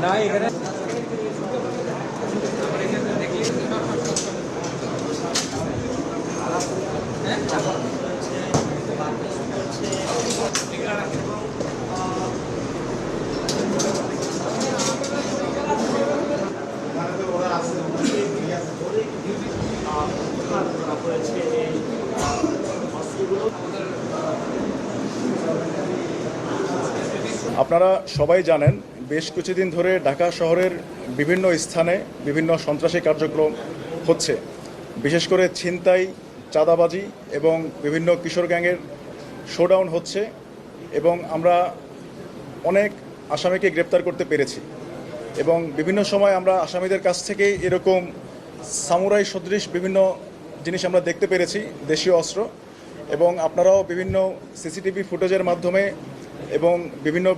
না এখানে আপনারা সবাই জানেন বেশ কিছুদিন ধরে ঢাকা শহরের বিভিন্ন স্থানে বিভিন্ন সন্ত্রাসী কার্যক্রম হচ্ছে, বিশেষ করে ছিনতাই, চাঁদাবাজি এবং বিভিন্ন কিশোর গ্যাংয়ের শোডাউন হচ্ছে এবং আমরা অনেক আসামিকে গ্রেপ্তার করতে পেরেছি এবং বিভিন্ন সময় আমরা আসামিদের কাছ থেকে এরকম সামুরাই সদৃশ বিভিন্ন জিনিস আমরা দেখতে পেরেছি, দেশীয় অস্ত্র, এবং আপনারাও বিভিন্ন সিসিটিভি ফুটেজের মাধ্যমে এবং বিভিন্ন